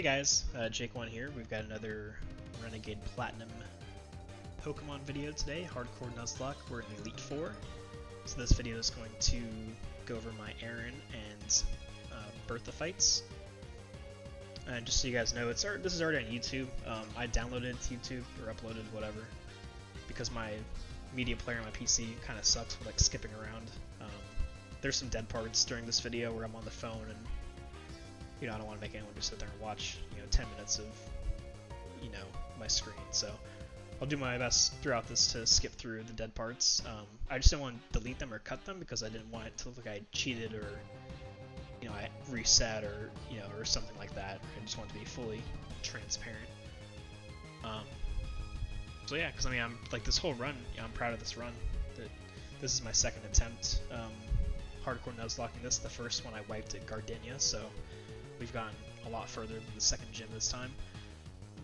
Hey guys, Jake1 here. We've got another Renegade Platinum Pokemon video today, Hardcore Nuzlocke. We're in Elite 4. So this video is going to go over my Aaron and Bertha fights. And just so you guys know, this is already on YouTube. I downloaded it to YouTube, or uploaded, whatever, because my media player on my PC kind of sucks with like skipping around. There's some dead parts during this video where I'm on the phone and I don't want to make anyone just sit there and watch, 10 minutes of, my screen. So I'll do my best throughout this to skip through the dead parts. I just didn't want to delete them or cut them because I didn't want it to look like I cheated or, I reset or, or something like that. I just want it to be fully transparent. So yeah, because I'm like this whole run, I'm proud of this run. This is my second attempt. Hardcore Nuzlocking this. The first one I wiped at Gardenia, so we've gotten a lot further than the second gym this time.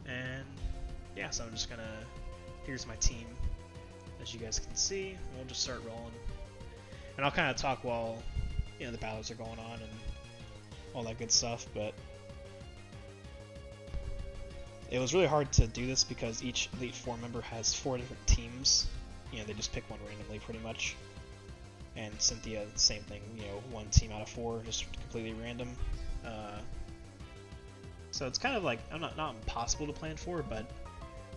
And yeah, so I'm just gonna, here's my team, as you guys can see. We'll just start rolling. And I'll kind of talk while, the battles are going on and all that good stuff, but it was really hard to do this because each Elite 4 member has 4 different teams. They just pick one randomly pretty much. And Cynthia, same thing, one team out of 4, just completely random. So it's kind of like, not impossible to plan for, but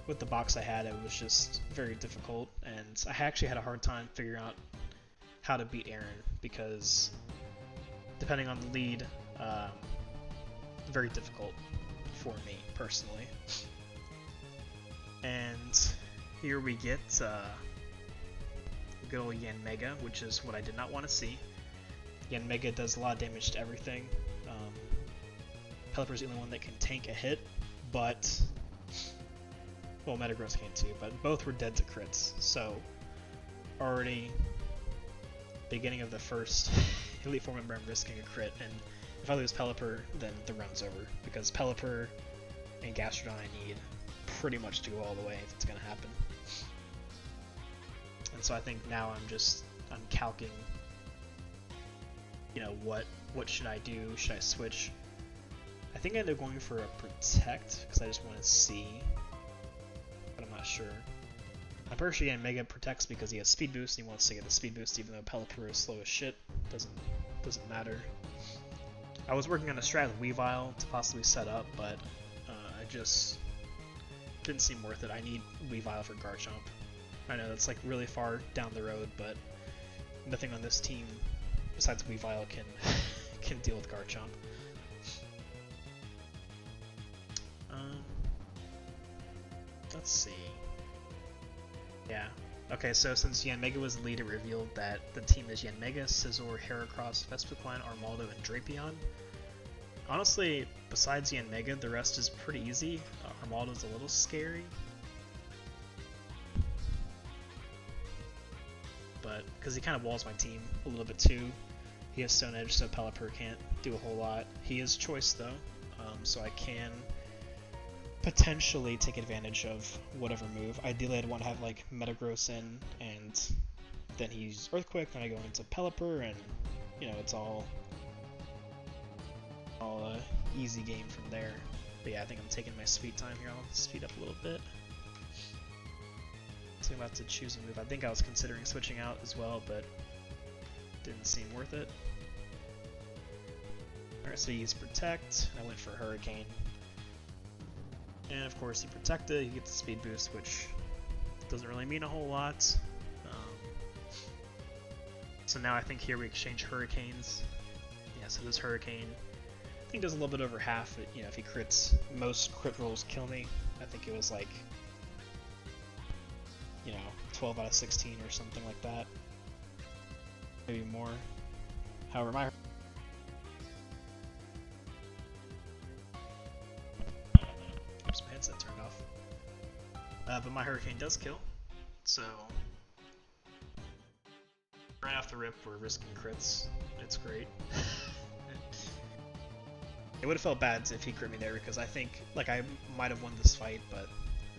with the box I had, it was just very difficult, and I actually had a hard time figuring out how to beat Aaron, because depending on the lead, very difficult for me, personally. And here we get good old Yanmega, which is what I did not want to see. Yanmega does a lot of damage to everything. Pelipper's the only one that can tank a hit, but, well, Metagross can too, but both were dead to crits, so already beginning of the first Elite 4 member, I'm risking a crit, and if I lose Pelipper, then the run's over, because Pelipper and Gastrodon I need pretty much to go all the way if it's going to happen. And so I think now I'm calcing, what should I do? Should I switch? I think I ended up going for a Protect, because I just want to see, but I'm not sure. I'm pretty sure Mega protects because he has Speed Boost, and he wants to get the Speed Boost even though Pelipper is slow as shit. Doesn't matter. I was working on a strat with Weavile to possibly set up, but I just didn't seem worth it. I need Weavile for Garchomp. I know that's like really far down the road, but nothing on this team besides Weavile can deal with Garchomp. Let's see. Yeah. Okay, so since Yanmega was the lead, it revealed that the team is Yanmega, Scizor, Heracross, Vespiquen, Armaldo, and Drapion. Honestly, besides Yanmega, the rest is pretty easy. Armaldo's a little scary, but because he kind of walls my team a little bit too. He has Stone Edge, so Pelipper can't do a whole lot. He is Choice though, so I can potentially take advantage of whatever move. Ideally, I'd want to have like Metagross in, and then he's Earthquake, then I go into Pelipper, and it's all easy game from there. But yeah, I think I'm taking my sweet time here. I'll speed up a little bit. So I'm about to choose a move. I think I was considering switching out as well, but didn't seem worth it. Alright, so he used Protect. I went for Hurricane. And of course he protected, he gets the speed boost, which doesn't really mean a whole lot. So now I think here we exchange Hurricanes. Yeah, so this Hurricane, I think does a little bit over half, but if he crits, most crit rolls kill me. I think it was like, 12 out of 16 or something like that. Maybe more. However, my headset turned off. But my Hurricane does kill, so right off the rip we're risking crits. It's great. It would have felt bad if he crit me there because I think I might have won this fight, but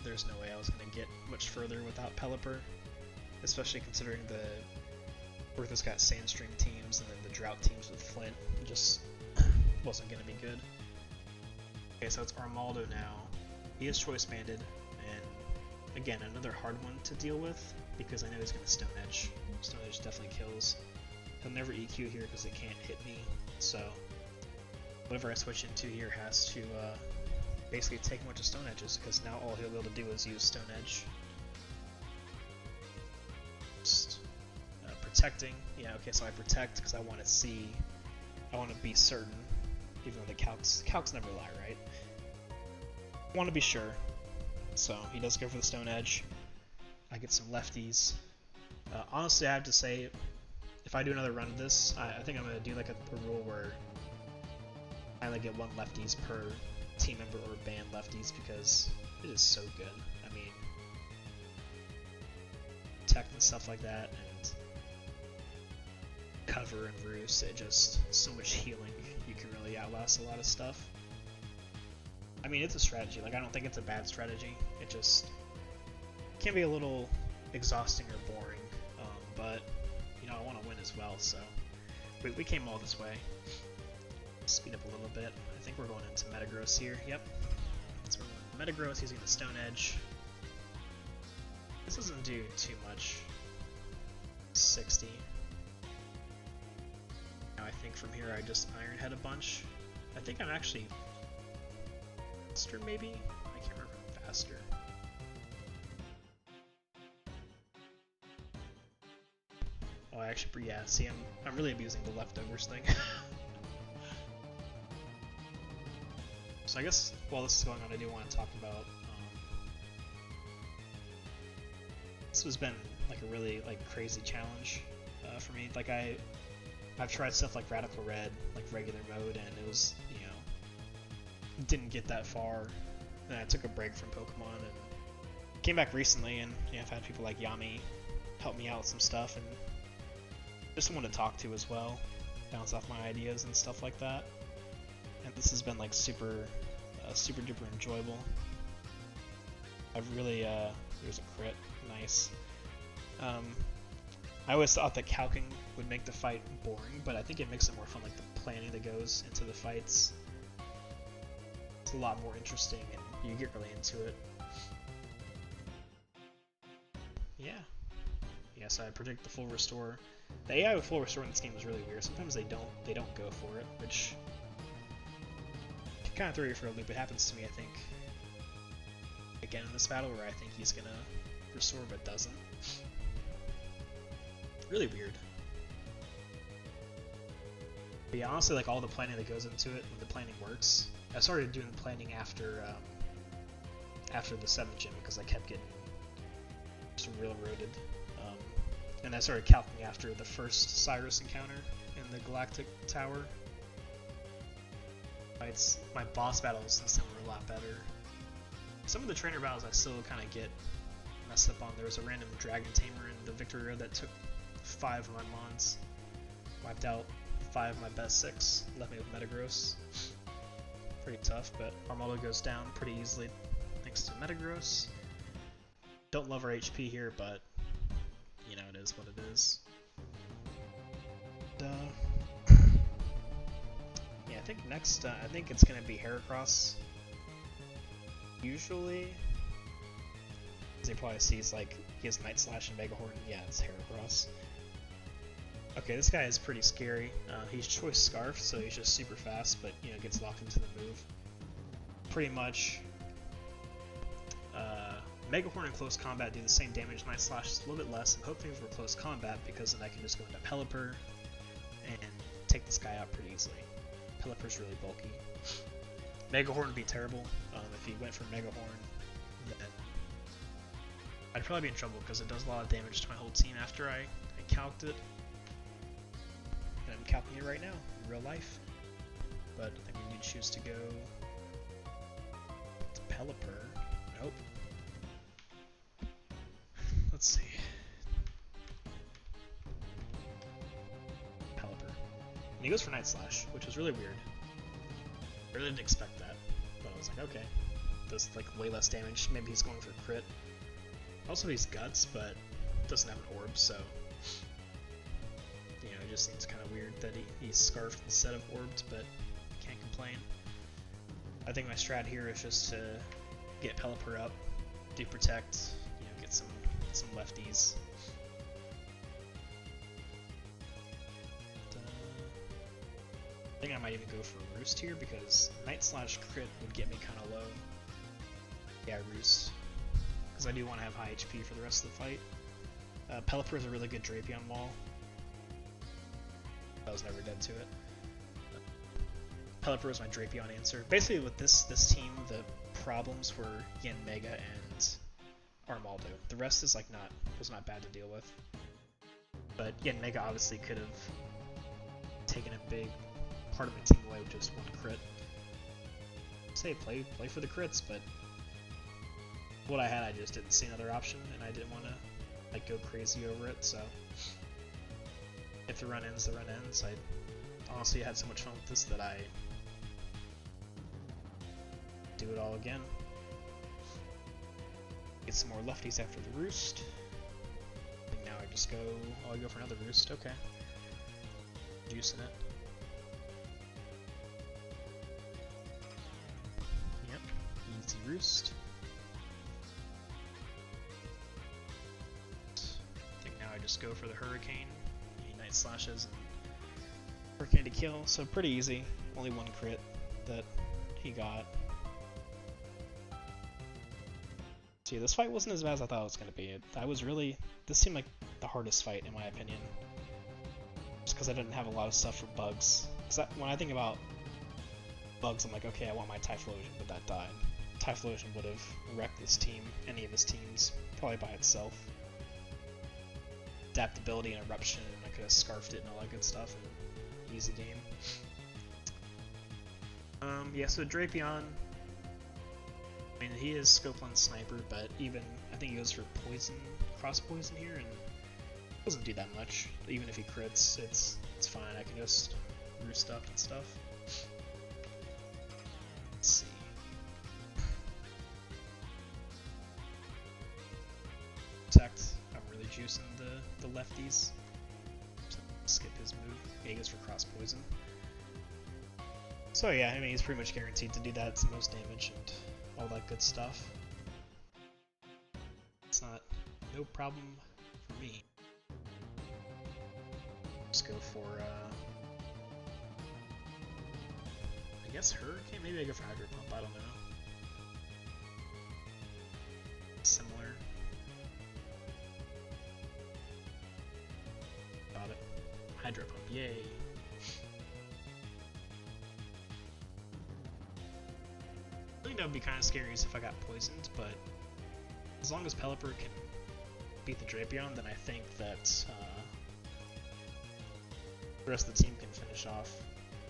there's no way I was going to get much further without Pelipper, especially considering the Bertha's got Sandstream teams and then the Drought teams with Flint. It just wasn't going to be good. Okay, so it's Armaldo now. He is choice banded, and again, another hard one to deal with because I know he's going to Stone Edge. Stone Edge definitely kills. He'll never EQ here because it can't hit me, so whatever I switch into here has to basically take a bunch of Stone Edges, because now all he'll be able to do is use Stone Edge. Just protecting. Yeah, okay, so I protect because I want to see, I want to be certain, even though the calcs never lie, right? I want to be sure. So he does go for the Stone Edge. I get some lefties. Honestly, I have to say, if I do another run of this, I think I'm going to do like a rule where I only get one lefties per team member or ban lefties, because it is so good. I mean, tech and stuff like that, and cover and roost, it just, so much healing. You can really outlast a lot of stuff. I mean, it's a strategy. Like, I don't think it's a bad strategy. It just can be a little exhausting or boring. But, you know, I want to win as well, so we came all this way. Speed up a little bit. I think we're going into Metagross here. Yep. So we're going to Metagross. He's going to Stone Edge. This doesn't do too much. 60. Now I think from here I just Iron Head a bunch. I think I'm actually faster, maybe? I can't remember. Faster. Oh, actually, yeah, see, I'm really abusing the leftovers thing. So I guess while this is going on, I do want to talk about, this has been like a really crazy challenge for me. Like I've tried stuff like Radical Red, like regular mode, and it was, you know, didn't get that far. Then I took a break from Pokemon and came back recently, and you know, I've had people like Yami help me out with some stuff, and just someone to talk to as well, bounce off my ideas and stuff like that. And this has been like super duper enjoyable. I've really there's a crit, nice. I always thought that calcing would make the fight boring, but I think it makes it more fun, like the planning that goes into the fights. It's a lot more interesting and you get really into it. Yeah, so I predict the full restore. The AI with full restore in this game is really weird. Sometimes they don't go for it, which can kind of throw you for a loop. It happens to me, I think, again in this battle, where I think he's gonna restore but doesn't. Really weird. But yeah, honestly, like all the planning that goes into it, when the planning works. I started doing the planning after the 7th gym because I kept getting just railroaded. And I started calculating after the first Cyrus encounter in the Galactic Tower. My boss battles since then were a lot better. Some of the trainer battles I still kind of get messed up on. There was a random Dragon Tamer in the Victory Road that took 5 of my Mons. Wiped out 5 of my best 6. Left me with Metagross. Pretty tough, but Armaldo goes down pretty easily thanks to Metagross. Don't love our HP here, but you know, it is what it is. Yeah, I think next, I think it's gonna be Heracross. Usually, as you probably see, it's like he has Night Slash and Mega Horn. Yeah, it's Heracross. Okay, this guy is pretty scary. He's Choice Scarf, so he's just super fast, but you know, gets locked into the move. Pretty much. Mega Horn in close combat do the same damage. Night Slash is a little bit less. I'm hoping for close combat because then I can just go into Pelipper and take this guy out pretty easily. Pelipper's really bulky. Mega Horn would be terrible. If he went for Mega Horn, then I'd probably be in trouble because it does a lot of damage to my whole team after I calced it. And I'm calcing it right now in real life. But I think we need to choose to go to Pelipper. Nope. Let's see. Pelipper. And he goes for Night Slash, which was really weird. I really didn't expect that. But I was like, okay. Does like way less damage. Maybe he's going for crit. Also he's Guts, but doesn't have an orb, so you know, it just seems kind of weird that he's scarfed instead of orbed, but can't complain. I think my strat here is just to get Pelipper up, do protect, you know, get some lefties. I think I might even go for a Roost here because Night Slash crit would get me kind of low. Yeah, Roost. Because I do want to have high HP for the rest of the fight. Pelipper is a really good Drapion wall. I was never dead to it. Pelipper was my Drapion answer. Basically with this team, the problems were Yin Mega and Armaldo. The rest is like was not bad to deal with. But Yin Mega obviously could have taken a big part of my team away with just one crit. Say play for the crits, but what I had, I just didn't see another option, and I didn't want to like go crazy over it. So if the run ends, the run ends. I honestly had so much fun with this that I do it all again. Get some more lefties after the Roost. I think now I just go. Oh, I go for another Roost. Okay, juicing it. Yep, easy Roost. I think now I just go for the Hurricane. Night Slashes and Hurricane to kill, so pretty easy. Only one crit that he got. See, this fight wasn't as bad as I thought it was going to be. This seemed like the hardest fight in my opinion. Just because I didn't have a lot of stuff for bugs. Because when I think about bugs, I'm like, okay, I want my Typhlosion, but that died. Typhlosion would have wrecked this team, any of his teams, probably by itself. Adaptability and Eruption, and I could have scarfed it and all that good stuff, and easy game. Yeah, so Drapion, I mean, he is Scopeland Sniper, but even, I think he goes for Poison, Cross Poison here, and it doesn't do that much. Even if he crits, it's fine, I can just Roost up and stuff. Let's see. Protect. I'm really juicing the lefties. So skip his move. Yeah, he goes for Cross Poison. So yeah, I mean, he's pretty much guaranteed to do that. It's the most damage and all that good stuff. It's no problem for me. Just go for, I guess Hurricane? Maybe I go for Hydro Pump, I don't know. Similar. Got it. Hydro Pump, yay. I think that would be kind of scary if I got poisoned, but as long as Pelipper can beat the Drapion, then I think that the rest of the team can finish off.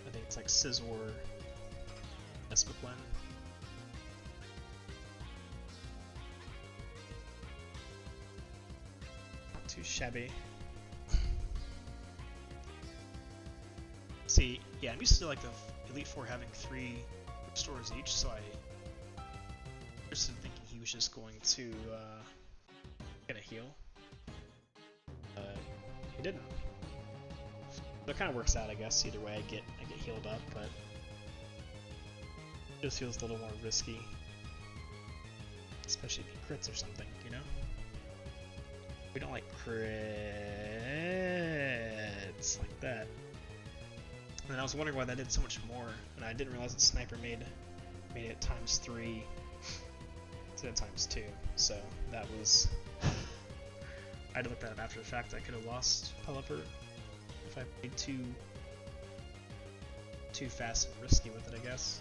I think it's like Scizor, Vespiquen. Not too shabby. See, yeah, I'm used to like the Elite Four having 3 restores each, so I was thinking he was just going to get a heal. He didn't. So it kind of works out, I guess. Either way, I get healed up, but it just feels a little more risky, especially if he crits or something, you know. We don't like crits like that. And I was wondering why that did so much more, and I didn't realize that Sniper made it ×3 instead of ×2. So that was. I had to look that up after the fact. I could have lost Pelipper if I played too fast and risky with it, I guess.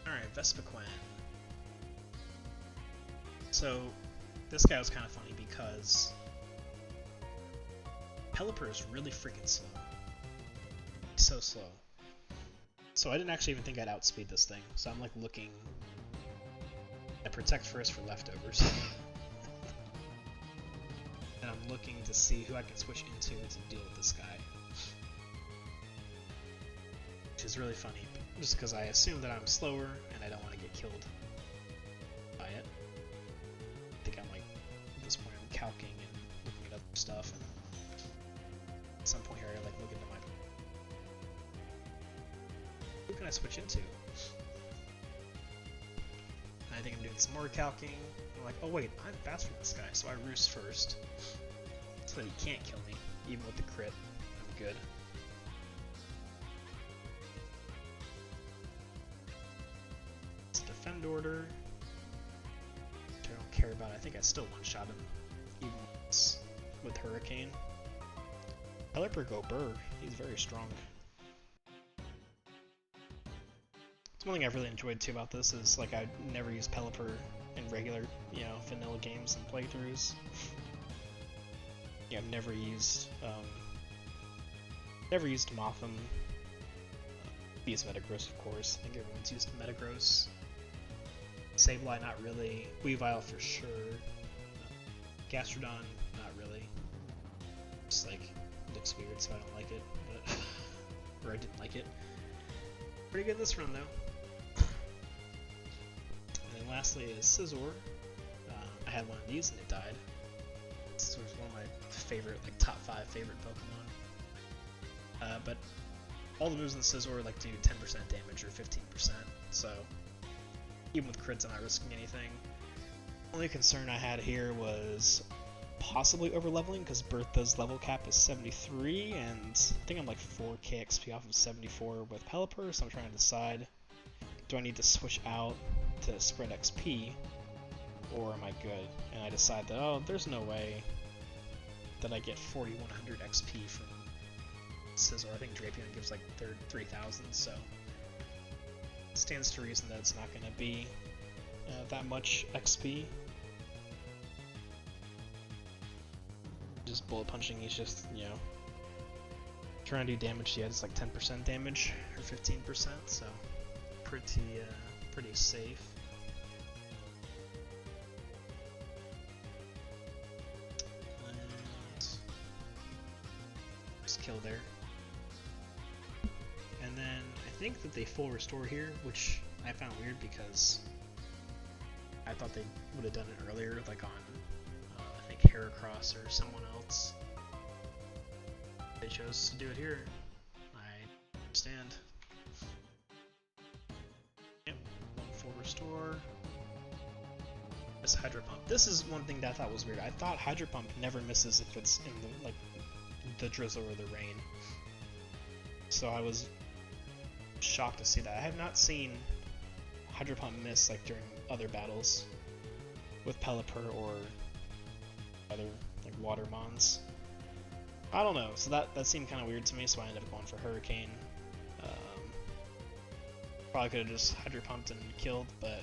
Alright, Vespiquen. So this guy was kind of funny because Pelipper is really freaking slow. He's so slow. So I didn't actually even think I'd outspeed this thing. So I'm like looking at Protect first for leftovers. And I'm looking to see who I can switch into to deal with this guy. Which is really funny, just because I assume that I'm slower and I don't want to get killed by it. I think I'm like, at this point I'm calcing and looking at other stuff. And some point here I like look into my... Who can I switch into? I think I'm doing some more calcing. I'm like, oh wait, I'm faster than this guy, so I roost first. So that he can't kill me, even with the crit. I'm good. It's a defend order. Which I don't care about. I think I still one-shot him, even with Hurricane. Pelipper go Burr. He's very strong. It's one thing I've really enjoyed too about this is like I never use Pelipper in regular, you know, vanilla games and playthroughs. Yeah, I've never used Motham. He used Metagross, of course. I think everyone's used Metagross. Sableye, not really. Weavile for sure. Gastrodon, not really. Just like it looks weird, so I don't like it. But or I didn't like it. Pretty good this run though. And then lastly is Scizor. I had one of these and it died. Scizor's one of my favorite, like top 5 favorite Pokemon. But all the moves in Scizor like do 10% damage or 15%, so even with crits I'm not risking anything. Only concern I had here was possibly over-leveling because Bertha's level cap is 73, and I think I'm like 4k XP off of 74 with Pelipper, so I'm trying to decide, do I need to switch out to spread XP, or am I good? And I decide that, oh, there's no way that I get 4100 XP from Scizor. I think Drapion gives like 3000, so it stands to reason that it's not going to be that much XP. Just bullet punching, he's just, you know, trying to do damage. Yeah, it's like 10% damage or 15%, so pretty safe. And just kill there. And then I think that they full restore here, which I found weird because I thought they would have done it earlier, like on I think Heracross or someone else. They chose to do it here. I understand. Yep, one full restore. This Hydro Pump. This is one thing that I thought was weird. I thought Hydro Pump never misses if it's in the like the drizzle or the rain. So I was shocked to see that. I have not seen Hydro Pump miss like during other battles with Pelipper or other like water mons. I don't know, so that seemed kind of weird to me, so I ended up going for Hurricane. Probably could have just Hydro Pumped and killed, but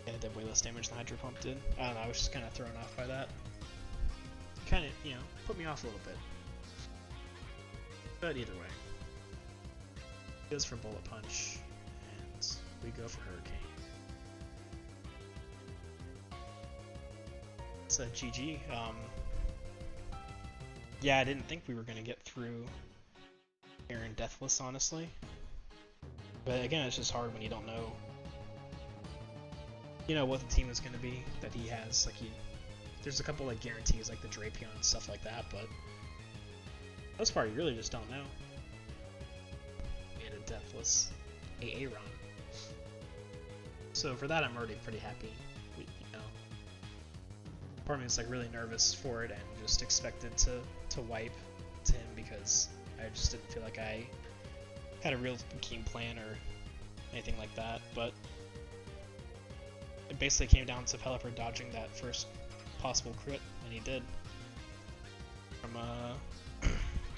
it did way less damage than Hydro Pump did. I don't know, I was just kind of thrown off by that. Kind of, you know, put me off a little bit. But either way. It goes for Bullet Punch, and we go for Hurricane. It's a GG. Yeah, I didn't think we were going to get through Aaron Deathless, honestly. But again, it's just hard when you don't know, you know, what the team is going to be that he has. Like, there's a couple like guarantees, like the Drapion and stuff like that, but most part, you really just don't know. We had a Deathless AA run. So for that, I'm already pretty happy. You know, part of me was like really nervous for it and just expected to wipe to him because I just didn't feel like I had a real game plan or anything like that. But it basically came down to Pelipper dodging that first possible crit, and he did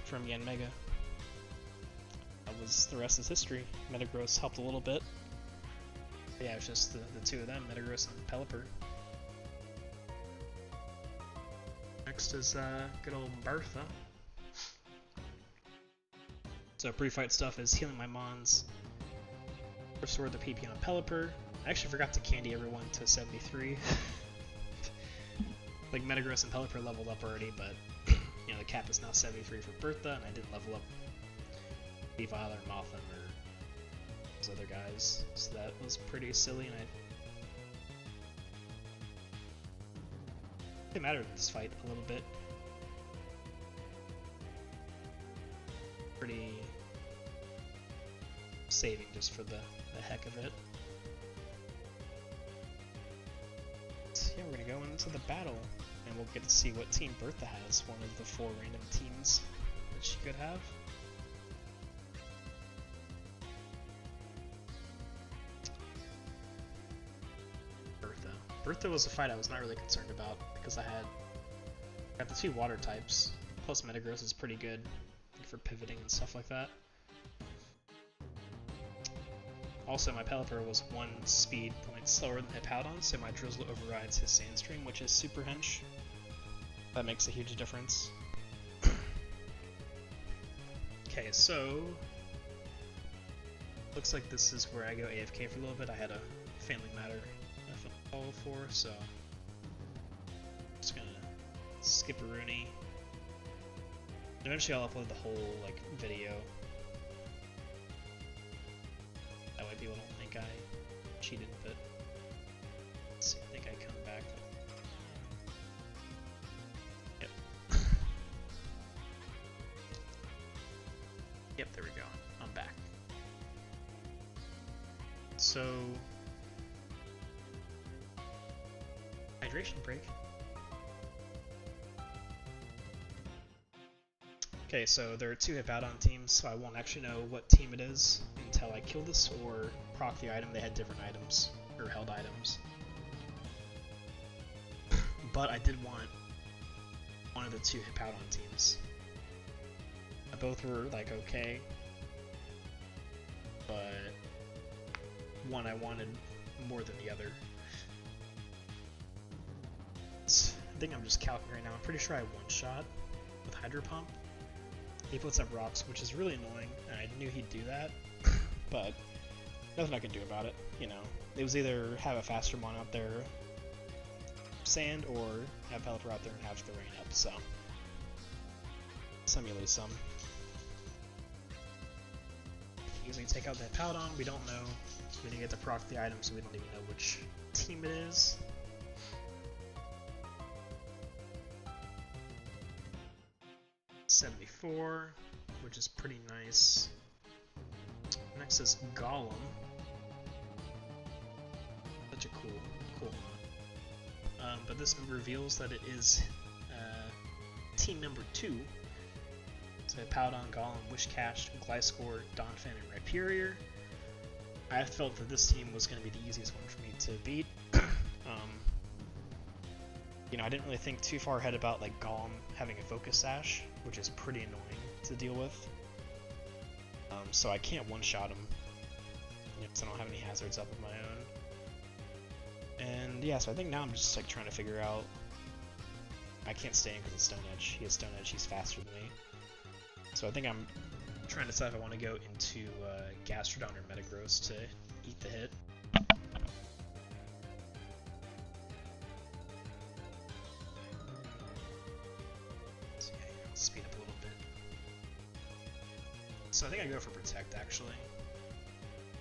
from Yanmega. That was the rest is history. Metagross helped a little bit. But yeah, it was just the two of them, Metagross and Pelipper. Next is good old Bertha. So pre-fight stuff is healing my mons, restore the PP on Pelipper. I actually forgot to candy everyone to 73. Like Metagross and Pelipper leveled up already, but you know the cap is now 73 for Bertha, and I didn't level up Weavile or Motham or those other guys, so that was pretty silly. And it mattered in this fight a little bit. saving just for the heck of it. So yeah, we're gonna go into the battle, and we'll get to see what team Bertha has, one of the 4 random teams that she could have. Bertha was a fight I was not really concerned about because I got the 2 water types, plus Metagross is pretty good for pivoting and stuff like that. Also, my Pelipper was 1 speed point slower than Hippowdon, so my Drizzle overrides his Sandstream, which is super hench. That makes a huge difference. Okay, so looks like this is where I go AFK for a little bit. I had a family matter I follow for, so I'm just gonna skip a Rooney. Eventually I'll upload the whole video. That way people don't think I cheated, but let's see, I think I come back. Yep. Yep, there we go. I'm back. So hydration break. Okay, so there are 2 Hippowdon teams, so I won't actually know what team it is until I kill this or proc the item. They had different items, or held items. But I did want one of the 2 Hippowdon teams. Both were okay, but one I wanted more than the other. I think I'm just calculating right now. I'm pretty sure I one-shot with Hydro Pump. He puts up rocks, which is really annoying, and I knew he'd do that, but nothing I could do about it, you know. It was either have a faster mon out there, sand, or have Pelipper out there and have the rain up, so some you lose some. Usually take out that Hippowdon, we don't know. We didn't get to proc the item, so we don't even know which team it is. $74, which is pretty nice. Next is Golem. Such a cool one. But this reveals that it is team number 2. So Hippowdon, Golem, Wishcash, Gliscor, Donphan, and Rhyperior. I felt that this team was going to be the easiest one for me to beat. You know, I didn't really think too far ahead about Golem having a Focus Sash, which is pretty annoying to deal with. So I can't one-shot him, because I don't have any hazards up of my own. And yeah, so I think now I'm just trying to figure out. I can't stay in because of Stone Edge. He has Stone Edge. He's faster than me. So I think I'm trying to decide if I want to go into Gastrodon or Metagross to eat the hit. Speed up a little bit. So I think I go for Protect, actually.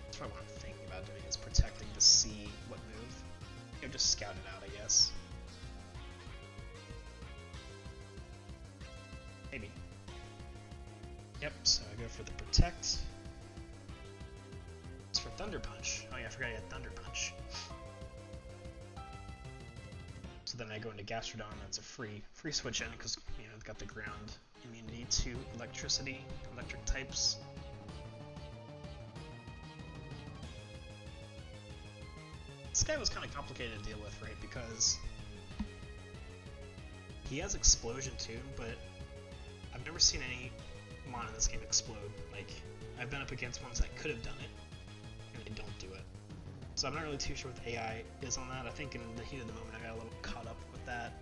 That's what I'm thinking about doing, is protecting to see what move. You know, just scout it out, I guess. Maybe. Yep, so I go for the Protect. It's for Thunder Punch. Oh yeah, I forgot I had Thunder Punch. So then I go into Gastrodon, that's a free switch in, because, you know, it's got the ground immunity to electric types. This guy was kind of complicated to deal with, right, because he has Explosion too, but I've never seen any mon in this game explode. I've been up against ones that could have done it, and they don't do it. So I'm not really too sure what the AI is on that. I think in the heat of the moment I got a little caught up with that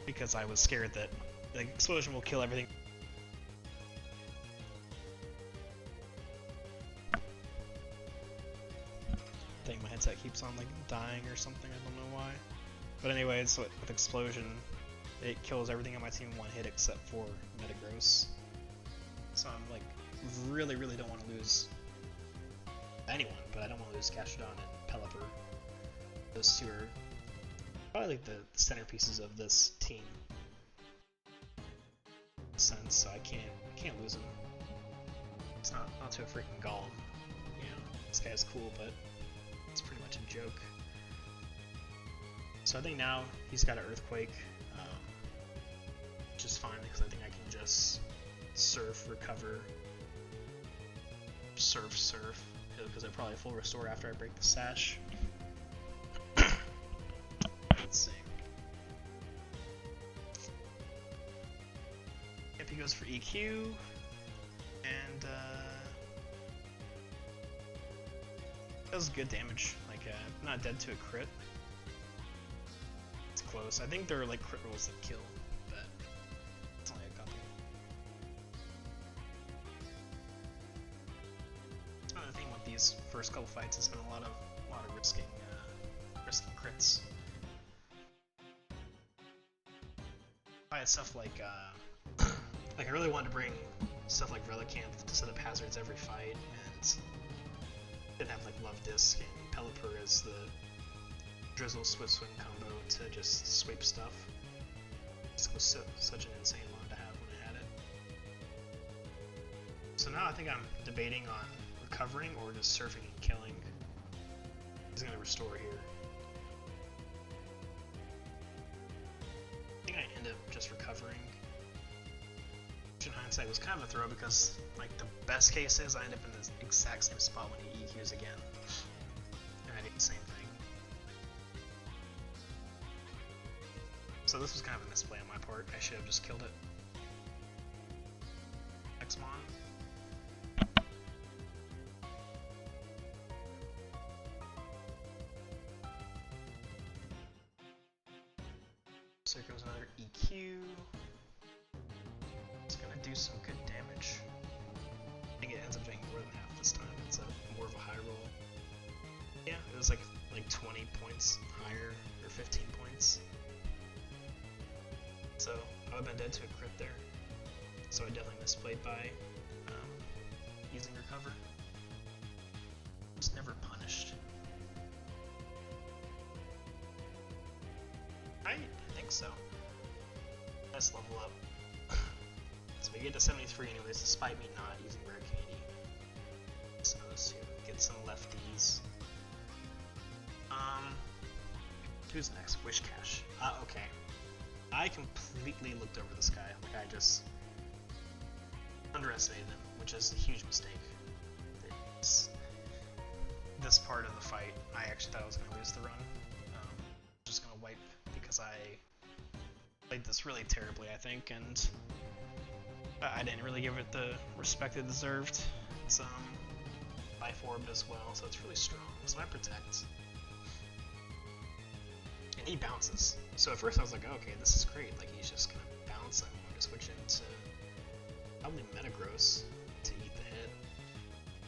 because I was scared that the explosion will kill everything. I think my headset keeps on dying or something, I don't know why. But anyways, so with explosion, it kills everything on my team in one hit except for Metagross. So I'm really don't want to lose anyone, but I don't want to lose Gastrodon and Pelipper. Those 2 are probably the centerpieces of this team. In a sense, so I can't lose them. It's not to a freaking Golem. This guy's cool, but it's pretty much a joke. So I think now he's got an Earthquake, which is fine because I think I can just surf, recover, surf, because I probably full restore after I break the sash. Let's see. Yep, he goes for EQ, and does good damage. Like, not dead to a crit. It's close. I think there are like crit rolls that kill, but it's only a couple. That's another thing with these first couple fights. Has been a lot of risking crits. I had stuff like I really wanted to bring stuff like Relicant to set up hazards every fight, and didn't have like Love Disc and Pelipper as the Drizzle Swift Swing combo to just sweep stuff. This was such an insane one to have when I had it. So now I think I'm debating on recovering or just surfing and killing. He's gonna restore here. I think I end up just recovering. Which in hindsight was kind of a throw because like the best case is I end up in the exact same spot when he EQs again. And I did the same thing. So this was kind of a misplay on my part. I should have just killed it. Xmon. So here comes another EQ. It's gonna do some good damage. I think it ends up doing more than half this time. It's more of a high roll. Yeah, it was like 20 points higher, or 15 points. So I would have been dead to a crit there. So I definitely misplayed by using recover. It's never punished. I think so. Let's level up. So we get to 73 anyways, despite me not using rare candy. Supposed to get some lefties. Who's next? Wish Cash. Okay. I completely looked over this guy. Like I just underestimated him, which is a huge mistake. This part of the fight, I actually thought I was going to lose the run. Just going to wipe because I played this really terribly, I think, and I didn't really give it the respect it deserved. It's Life Orb as well, so it's really strong. So I protect. And he bounces. So at first I was like, oh, okay, this is great. Like he's just gonna bounce. I'm going to switch into probably Metagross to eat the hit.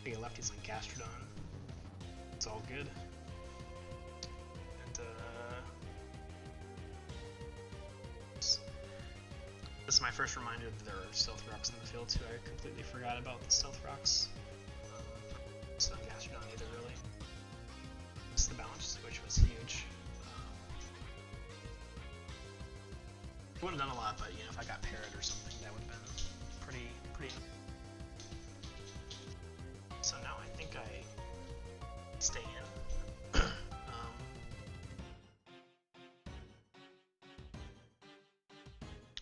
Big lefties on Gastrodon. It's all good. And this is my first reminder that there are Stealth Rocks in the field too. I completely forgot about the Stealth Rocks. So on Gastrodon either really. It's the balance switch was huge. Wouldn't have done a lot, but you know, if I got Parrot or something, that would have been pretty. So now I think I stay in.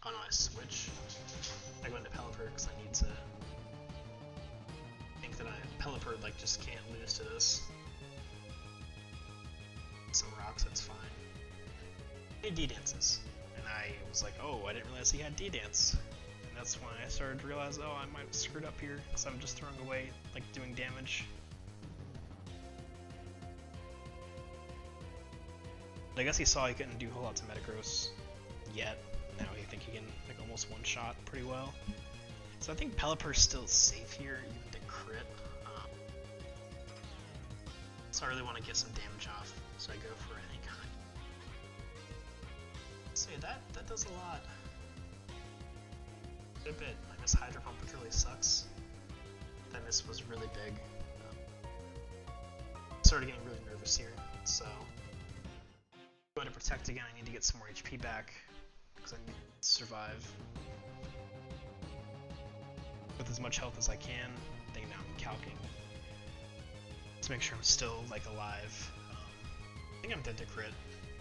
Oh no, I switch. I go into Pelipper because I need to. I think that Pelipper like just can't lose to this. Some rocks, that's fine. He D-dances. And I was like, oh, I didn't realize he had D-dance. And that's when I started to realize, oh, I might have screwed up here, because I'm just throwing away, like, doing damage. But I guess he saw he couldn't do a whole lot to Metagross yet. Now I think he can, like, almost one-shot pretty well. So I think Pelipper's still safe here, even to crit. So I really want to get some damage off, so I go for any kind. See, that does a lot. A bit. I miss Hydro Pump, which really sucks. That miss was really big. Started getting really nervous here, so going to protect again. I need to get some more HP back because I need to survive with as much health as I can. I think now I'm calcing. It's to make sure I'm still like alive. I think I'm dead to crit,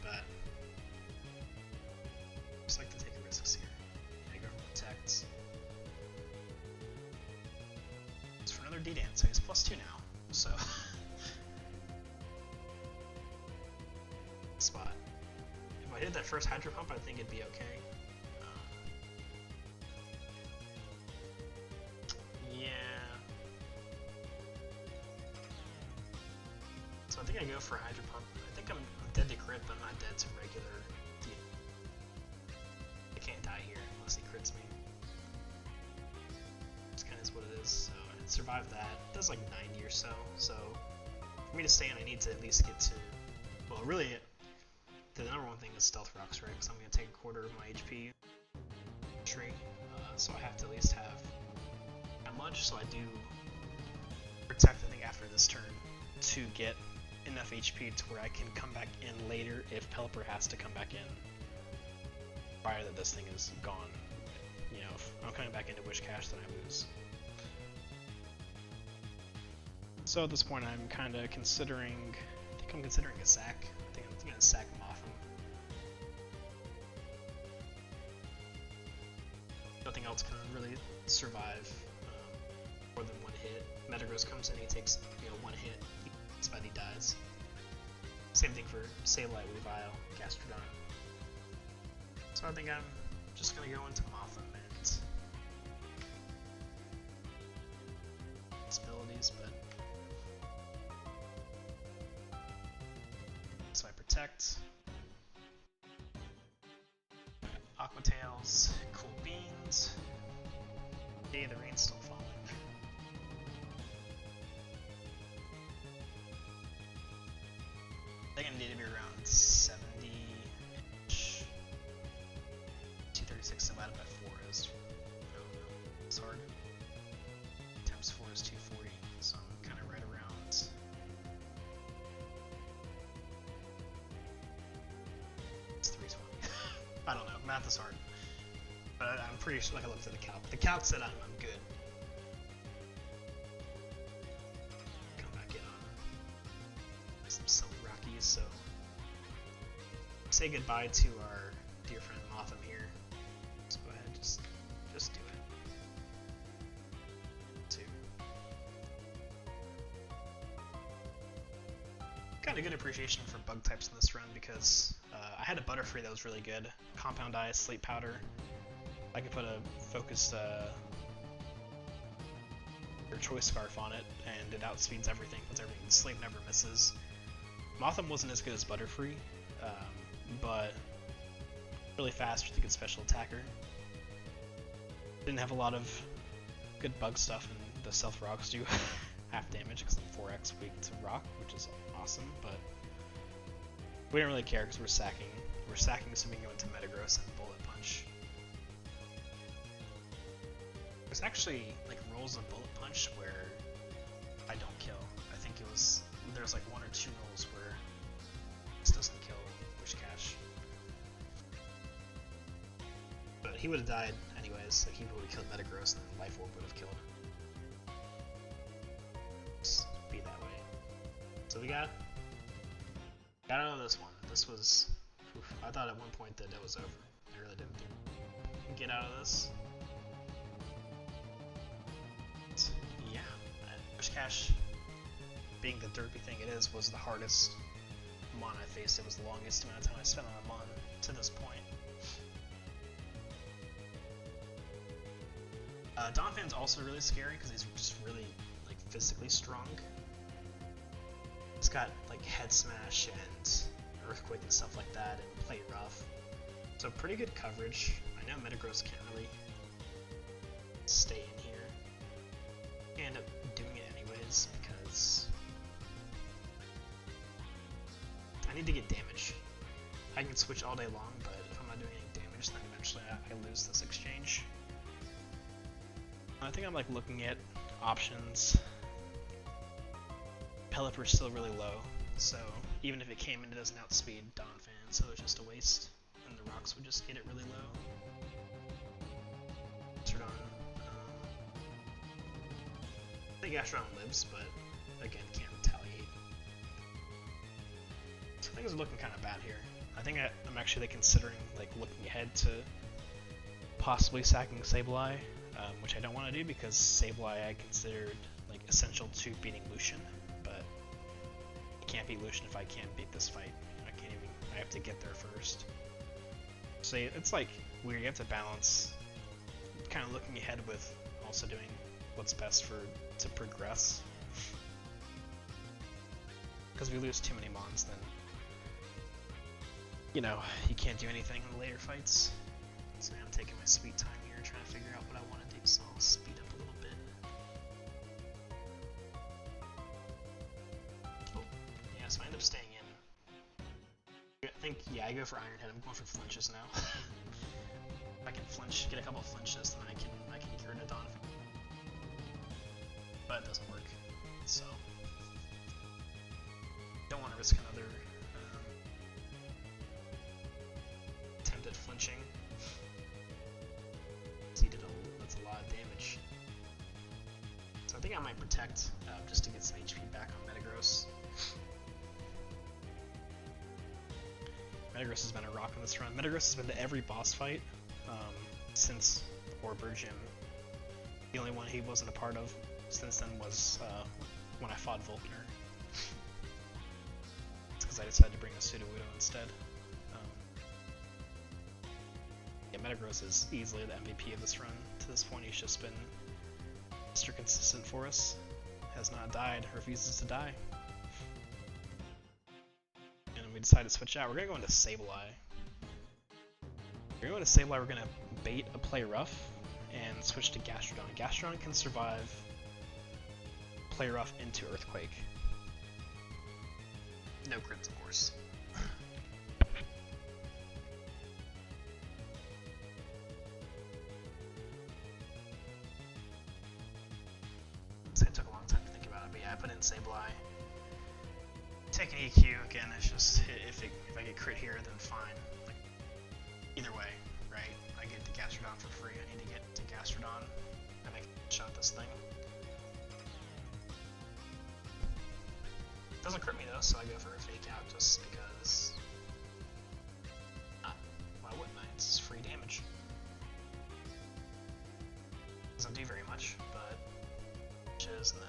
but just like to take risks here. I go for protect. It's for another D-dance, so he's +2 now. So spot. If I did that first Hydro Pump, I think it'd be okay. Yeah. So I think I go for Hydro Pump. I think I'm dead to crit, but I'm not dead to regular. I can't die here unless he crits me. It's kind of is what it is. So I survived that. It does like 90 or so. So for me to stay in, I need to at least get to. Well, really, the number one thing is Stealth Rocks, right? Because I'm going to take a quarter of my HP tree. So I have to at least have that much. So I do protect, I think, after this turn to get enough HP to where I can come back in later if Pelipper has to come back in prior that this thing is gone. You know, if I'm coming back into Wish Cache, then I lose. So at this point, I'm kind of considering. I think I'm considering a sack. I think I'm gonna sack him off him. Nothing else can really survive more than one hit. Metagross comes in, he takes one hit, that's why he dies. Same thing for Sableye, Weavile, Gastrodon. So I think I'm just gonna go into Mothim and its abilities, but so I protect. Aqua Tails, Cool Beans. Hey, the rain's still falling. I think I need to be around 70-ish. 236 divided by 4 is, I don't know, it's hard. Times 4 is 240, so I'm kind of right around. It's 320. I don't know, math is hard. But I'm pretty sure, like I looked at the calc. The calc said I'm good. Come back in on some Silk Rockies, so say goodbye to our dear friend Mothim here. Let's go ahead, just do it. 2. Got a good appreciation for bug types in this run because I had a Butterfree that was really good. Compound Eye, Sleep Powder. I could put a focused or Choice Scarf on it, and it outspeeds everything. Puts everything. Sleep never misses. Mothim wasn't as good as Butterfree, but really fast with a good special attacker. Didn't have a lot of good bug stuff, and the Stealth Rocks do half damage because I'm 4x weak to rock, which is awesome. But we don't really care because we're sacking. We're sacking so we can go into Metagross and Bullet Punch. There's actually like rolls of Bullet Punch where I don't kill. I think it was there's like 1 or 2 rolls where this doesn't kill Wish Cache. But he would have died anyways. Like he would have killed Metagross, and then Life Orb would have killed him. Just be that way. So we got out of this one. This was. Oof, I thought at one point that it was over. I really didn't get out of this. Yeah, Wish Cache, being the derpy thing it is, was the hardest mon I faced. It was the longest amount of time I spent on a mon to this point. Donphan's also really scary because he's just really like physically strong. He's got like Head Smash and Earthquake and stuff like that, and Play Rough. So pretty good coverage. I know Metagross can't really stay in here. I end up doing it anyways because I need to get damage. I can switch all day long, but if I'm not doing any damage, then eventually I lose this exchange. I think I'm like looking at options. Pelipper's still really low, so even if it came in, it doesn't outspeed Donphan, so it's just a waste, and the rocks would just get it really low. Gastrodon. I think Gastrodon lives, but again, can't retaliate. So things are looking kind of bad here. I think I'm actually considering like looking ahead to possibly sacking Sableye, which I don't want to do because Sableye I considered like essential to beating Lucian, but I can't beat Lucian if I can't beat this fight. I have to get there first. So it's like weird, you have to balance kind of looking ahead with also doing what's best to progress. Because if we lose too many mons, then you know, you can't do anything in the later fights. So I'm taking my sweet time here trying to figure out what I want to do, so I'll speed up a little bit. Cool. Yeah, so I end up staying in. I think, yeah, I go for Iron Head. I'm going for flinches now. If I can flinch, get a couple of flinches, then I can cure it on. But it doesn't work, so don't want to risk another attempt at flinching. That's a lot of damage. So I think I might protect just to get some HP back on Metagross. Metagross has been a rock on this run. Metagross has been to every boss fight since Orber Gym. The only one he wasn't a part of since then was when I fought Volkner. It's because I decided to bring a Sudowoodo instead. Yeah, Metagross is easily the MVP of this run. To this point, he's just been Mr. Consistent for us. Has not died, refuses to die. And we decided to switch out. We're gonna go into Sableye. We're going to Sableye, we're gonna bait a play rough and switch to Gastrodon. Gastrodon can survive play rough into Earthquake. No crits, of course. It took a long time to think about it, but yeah, I put in Sableye. Take an EQ again. It's just if I get crit here, then fine. Like either way, right? I get the Gastrodon for free. I need to get to Gastrodon and I can shot this thing. Doesn't crit me though, so I go for a fake out just because. Why wouldn't I? It's free damage. Doesn't do very much, but. And then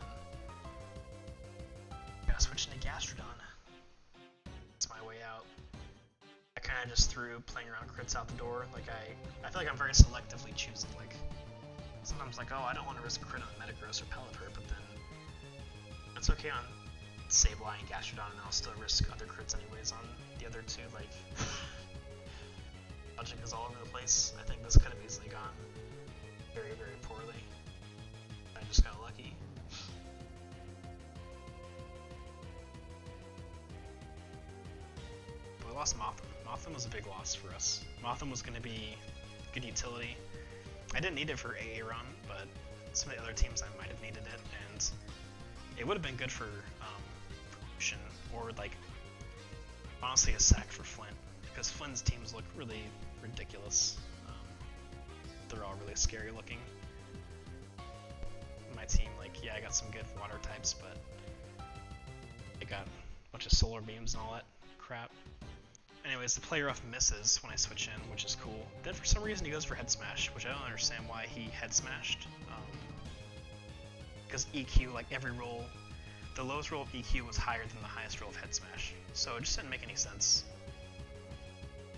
gotta switch into Gastrodon. That's my way out. I kind of just threw playing around crits out the door. Like I feel like I'm very selectively choosing. Like sometimes like, oh, I don't want to risk a crit on Metagross or Pelipper, but then it's okay on Sableye and Gastrodon, and I'll still risk other crits anyways on the other two. Like logic is all over the place. I think this could have easily gone very, very poorly. I just got lucky. But we lost Mothim. Mothim was a big loss for us. Mothim was going to be good utility. I didn't need it for AA run, but some of the other teams I might have needed it, and it would have been good for Lucian, or like honestly a sack for Flint, because Flint's teams look really ridiculous. They're all really scary looking. My team, like, yeah, I got some good water types, but I got a bunch of solar beams and all that crap. Anyways, the play rough misses when I switch in, which is cool. Then for some reason he goes for head smash, which I don't understand why he head smashed. Because EQ, like every roll, the lowest roll of EQ was higher than the highest roll of head smash, so it just didn't make any sense.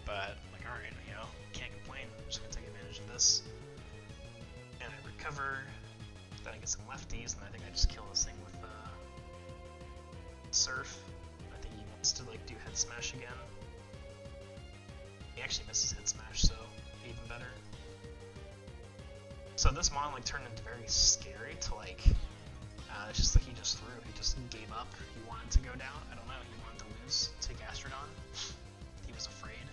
But like, all right, you know, can't complain. I'm just gonna take advantage of this. And I recover. Then I get some lefties, and I think I just kill this thing with Surf. I think he wants to like do head smash again. He actually misses head smash, so even better. So this mon like turned into very scary to like. It's just like he just threw. He just gave up. He wanted to go down. I don't know. He wanted to lose to Gastrodon. He was afraid.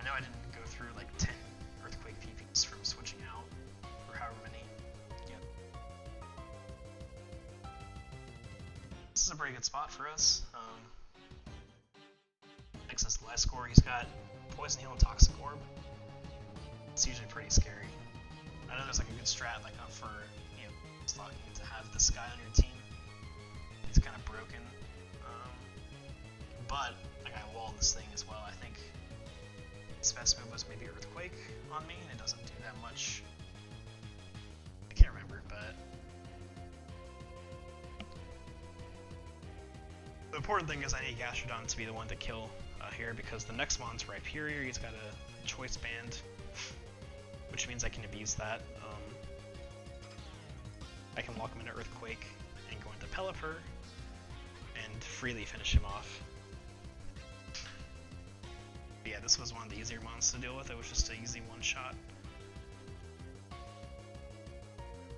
I know I didn't go through like 10 Earthquake PPs from switching out, or however many. Yep. This is a pretty good spot for us. Next is the last score. He's got Poison Heal and Toxic Orb. It's usually pretty scary. I know there's like a good strat like up for Nuzlocke to have this guy on your team. He's kind of broken. but I gotta wall this thing as well. I think its best move was maybe Earthquake on me, and it doesn't do that much. I can't remember, but the important thing is I need Gastrodon to be the one to kill here, because the next mon's Rhyperior, he's got a choice band, which means I can abuse that. I can lock him into Earthquake and go into Pelipper and freely finish him off. But yeah, this was one of the easier mons to deal with. It was just an easy one-shot.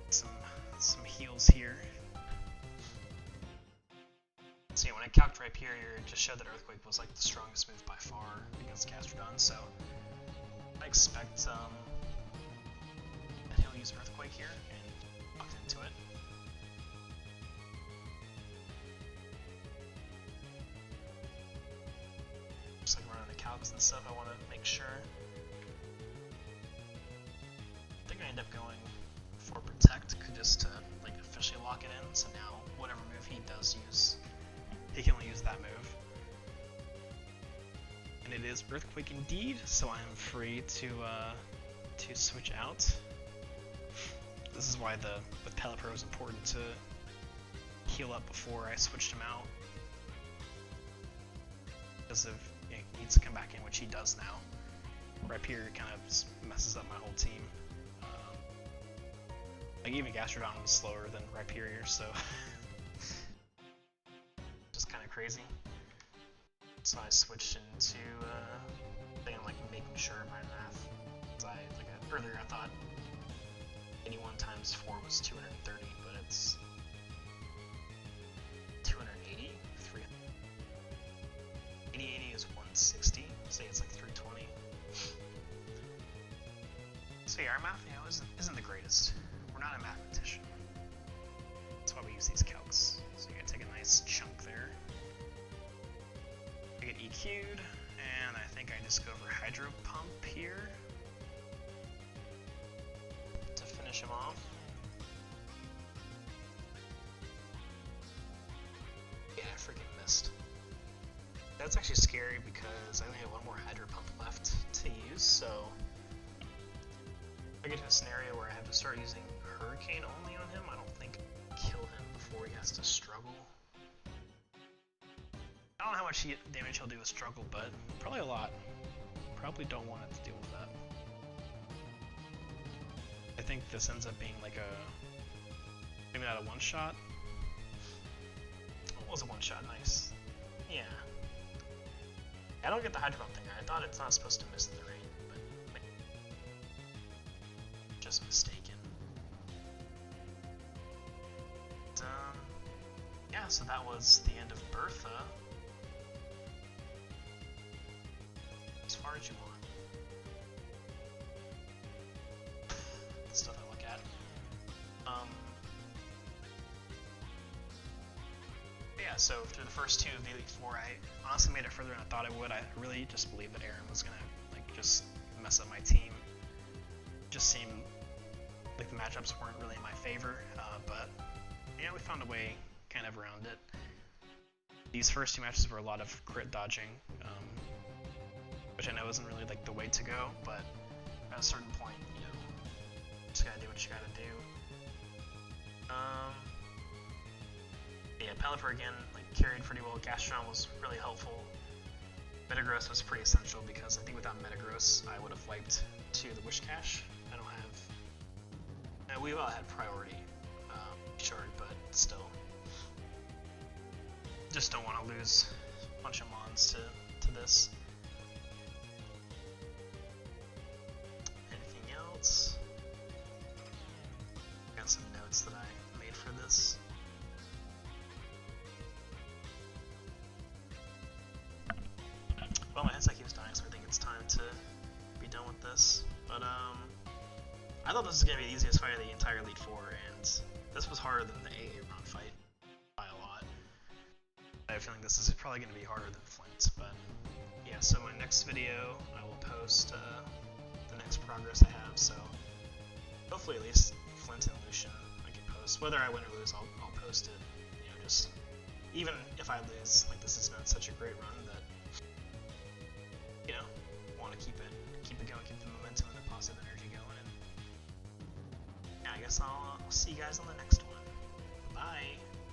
Some heals here. So yeah, when I calced Rhyperior, it just showed that Earthquake was like the strongest move by far against Gastrodon, so I expect that he'll use Earthquake here and lock into it. Just like running the calcs and stuff, I want to make sure. I think I end up going for Protect, just to like officially lock it in, so now whatever move he does use, he can only use that move. And it is Earthquake indeed, so I am free to switch out. This is why with Pelipper it was important to heal up before I switched him out. Because if he needs to come back in, which he does now. Rhyperior kind of messes up my whole team. Like even Gastrodon was slower than Rhyperior, so just kind of crazy. So I switched into I think I'm like making sure of my math. Earlier I thought 81 times 4 was 230, but it's 280, 300. 80 is 160, say it's like 320. So yeah, our math, isn't the greatest. We're not a mathematician. That's why we use these calcs. So you gotta take a nice chunk there. I get EQ'd, and I think I just go for Hydro Pump here to finish him off. Yeah, I freaking missed. That's actually scary because I only have one more Hydro Pump left to use, so if I get to a scenario where I have to start using Hurricane only on him, I don't think I can kill him before he has to struggle. I don't know how much damage he'll do with struggle, but probably a lot. Probably don't want it to deal with that. I think this ends up being like maybe not a one-shot. It was a one-shot, nice. Yeah. I don't get the Hydro Pump thing. I thought it's not supposed to miss the rain, but just mistaken. Yeah, so that was the end of Bertha. As far as you want. The stuff I look at. Yeah, so through the first two of the Elite Four, I honestly made it further than I thought I would. I really just believed that Aaron was gonna just mess up my team. Just seemed like the matchups weren't really in my favor, but yeah, we found a way kind of around it. These first two matches were a lot of crit dodging, which I know isn't really like the way to go, but at a certain point, you just gotta do what you gotta do. Yeah, Pelipper again carried pretty well. Gastrodon was really helpful. Metagross was pretty essential because I think without Metagross I would have wiped to the Wish Cache. I don't have. We all had priority shard, but still, just don't want to lose a bunch of mons to this. Anything else? Got some notes that I made for this. Well, my headset keeps dying, so I think it's time to be done with this. But I thought this was gonna be the easiest fight of the entire Elite Four, and this was harder than the AA round fight by a lot. I have a feeling this is probably gonna be harder than Flint, but yeah. So my next video, I will post the next progress I have. So hopefully at least Flint and Lucian I can post. Whether I win or lose, I'll post it. Just even if I lose, like this has been such a great run that, you know, want to keep it going, keep the momentum and the positive energy going. And yeah, I guess I'll see you guys on the next one. Bye.